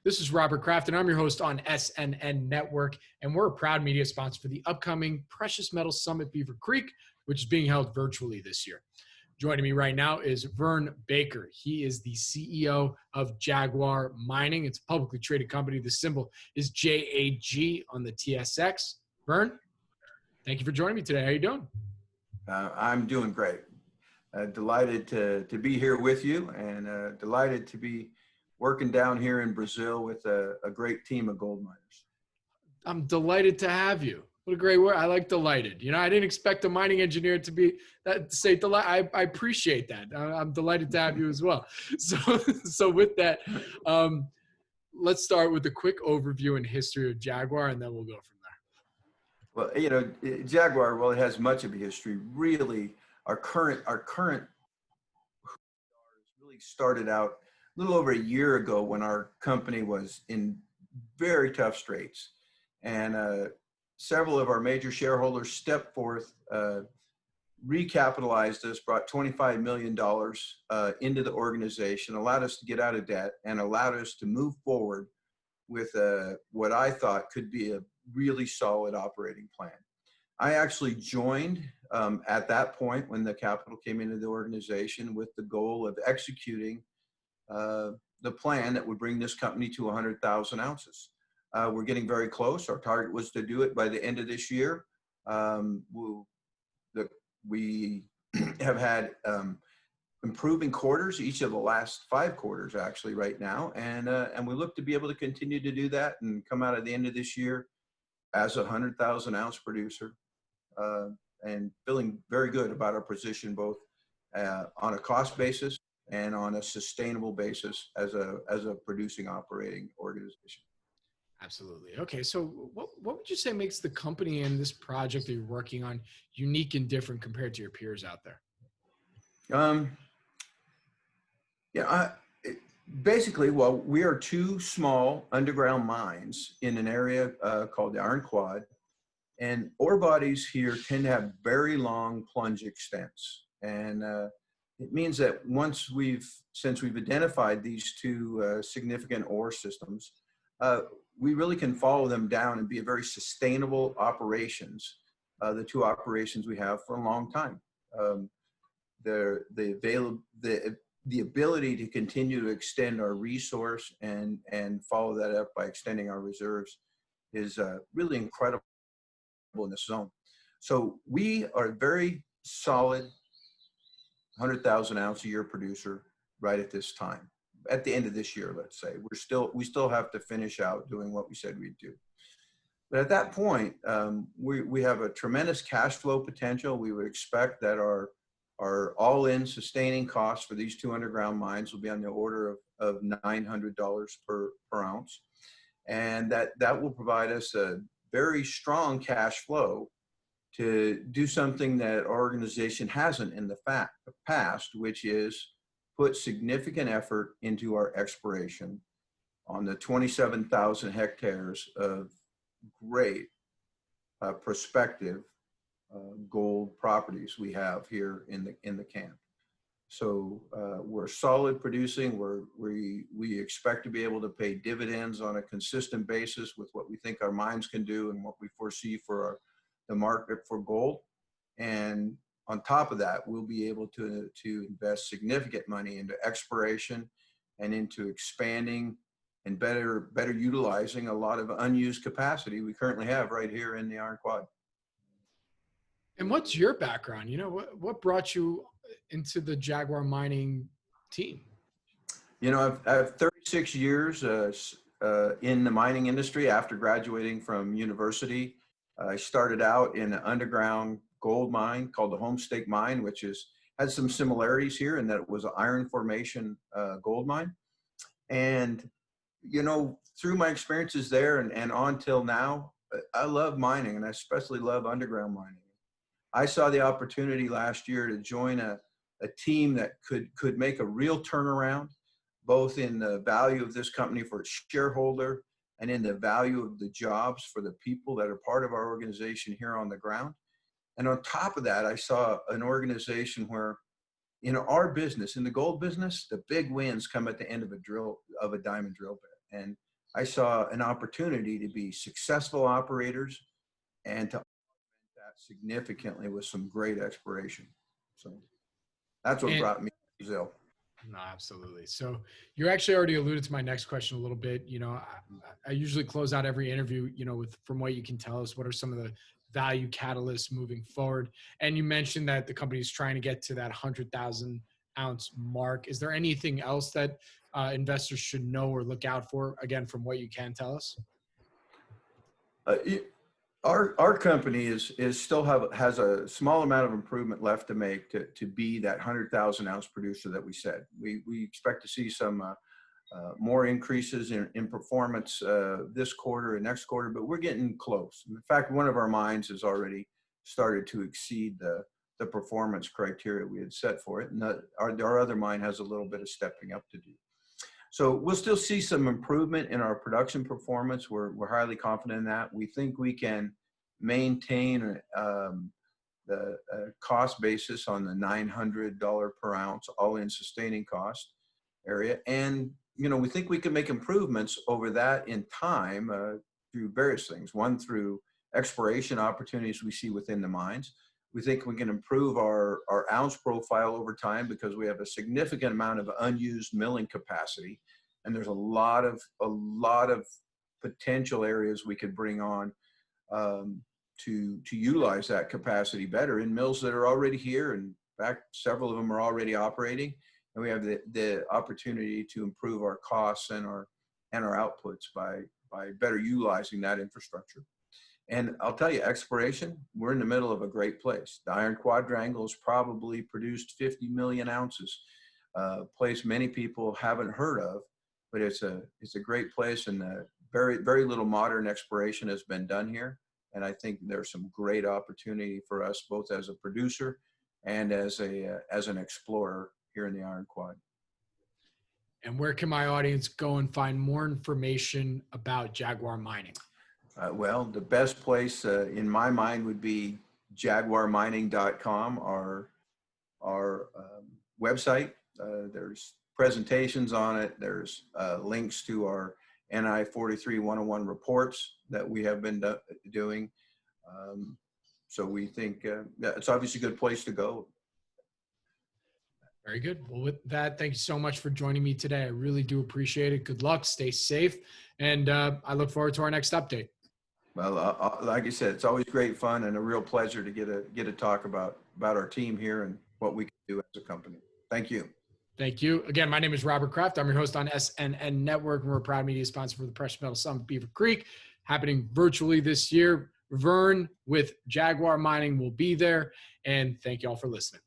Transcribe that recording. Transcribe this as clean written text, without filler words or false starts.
This is Robert Kraft, and I'm your host on SNN.Network, and we're a proud media sponsor for the upcoming Precious Metals Summit Beaver Creek, which is being held virtually this year. Joining me right now is Vern Baker. He is the CEO of Jaguar Mining. It's a publicly traded company. The symbol is JAG on the TSX. Vern, thank you for joining me today. How are you doing? I'm doing great. Delighted to be here with you, and delighted to be working down here in Brazil with a great team of gold miners. I'm delighted to have you. What a great word. I like delighted. You know, I didn't expect a mining engineer to say delight. I appreciate that. I'm delighted to have you as well. So with that, let's start with a quick overview and history of Jaguar, and then we'll go from there. Well, you know, Jaguar, well, it has much of a history. Really, our current really started out a little over a year ago when our company was in very tough straits, and several of our major shareholders stepped forth, recapitalized us, brought $25 million into the organization, allowed us to get out of debt, and allowed us to move forward with what I thought could be a really solid operating plan. I actually joined at that point when the capital came into the organization with the goal of executing the plan that would bring this company to 100,000 ounces. We're getting very close. Our target was to do it by the end of this year. We have had improving quarters, each of the last 5 quarters actually right now, and we look to be able to continue to do that and come out at the end of this year as a 100,000 ounce producer, and feeling very good about our position both on a cost basis and on a sustainable basis as a producing operating organization. Absolutely. Okay, so what would you say makes the company and this project that you're working on unique and different compared to your peers out there? Basically, well, we are 2 small underground mines in an area called the Iron Quad, and ore bodies here tend to have very long plunge extents, and it means that since we've identified these 2 significant ore systems, we really can follow them down and be a very sustainable operations, the 2 operations we have for a long time. The ability to continue to extend our resource and follow that up by extending our reserves is really incredible in this zone. So we are a very solid 100,000 ounce a year producer right at this time. At the end of this year, let's say, we still have to finish out doing what we said we'd do. But at that point, we have a tremendous cash flow potential. We would expect that our all-in sustaining costs for these 2 underground mines will be on the order of $900 per ounce. And that will provide us a very strong cash flow to do something that our organization hasn't in the past, which is put significant effort into our exploration on the 27,000 hectares of great prospective gold properties we have here in the camp. So we're solid producing. We expect to be able to pay dividends on a consistent basis with what we think our mines can do and what we foresee for the market for gold. And on top of that, we'll be able to invest significant money into exploration and into expanding and better utilizing a lot of unused capacity we currently have right here in the Iron Quad. And what's your background? You know, what brought you into the Jaguar Mining team? You know, I have 36 years in the mining industry after graduating from university. I started out in an underground gold mine called the Homestake Mine, which has some similarities here in that it was an iron formation gold mine. And, you know, through my experiences there and on till now, I love mining, and I especially love underground mining. I saw the opportunity last year to join a team that could make a real turnaround, both in the value of this company for its shareholder and in the value of the jobs for the people that are part of our organization here on the ground. And on top of that, I saw an organization where, in our business, in the gold business, the big wins come at the end of a diamond drill bit. And I saw an opportunity to be successful operators and to augment that significantly with some great exploration. So that's what brought me to Brazil. No, absolutely. So you actually already alluded to my next question a little bit. You know, I usually close out every interview, you know, with, from what you can tell us, what are some of the value catalysts moving forward? And you mentioned that the company is trying to get to that 100,000 ounce mark. Is there anything else that investors should know or look out for, again, from what you can tell us? Our company is still has a small amount of improvement left to make to be that 100,000 ounce producer that we said. We expect to see some more increases in performance this quarter and next quarter, but we're getting close. In fact, one of our mines has already started to exceed the performance criteria we had set for it, and our other mine has a little bit of stepping up to do. So we'll still see some improvement in our production performance. We're highly confident in that. We think we can maintain the cost basis on the $900 per ounce all-in sustaining cost area. And, you know, we think we can make improvements over that in time through various things. One, through exploration opportunities we see within the mines. We think we can improve our ounce profile over time because we have a significant amount of unused milling capacity, and there's a lot of potential areas we could bring on to utilize that capacity better in mills that are already here. In fact, several of them are already operating, and we have the opportunity to improve our costs and our outputs by better utilizing that infrastructure. And I'll tell you, exploration, we're in the middle of a great place. The Iron Quadrangle has probably produced 50 million ounces, a place many people haven't heard of, but it's a great place, and very, very little modern exploration has been done here. And I think there's some great opportunity for us, both as a producer and as an explorer here in the Iron Quad. And where can my audience go and find more information about Jaguar Mining? Well, the best place in my mind would be jaguarmining.com, our website. There's presentations on it. There's links to our NI 43-101 reports that we have been doing. So we think it's obviously a good place to go. Very good. Well, with that, thank you so much for joining me today. I really do appreciate it. Good luck. Stay safe. And I look forward to our next update. Well, like I said, it's always great fun and a real pleasure to get to talk about our team here and what we can do as a company. Thank you. Thank you. Again, my name is Robert Kraft. I'm your host on SNN Network, and we're a proud media sponsor for the Precious Metal Summit Beaver Creek, happening virtually this year. Vern with Jaguar Mining will be there. And thank you all for listening.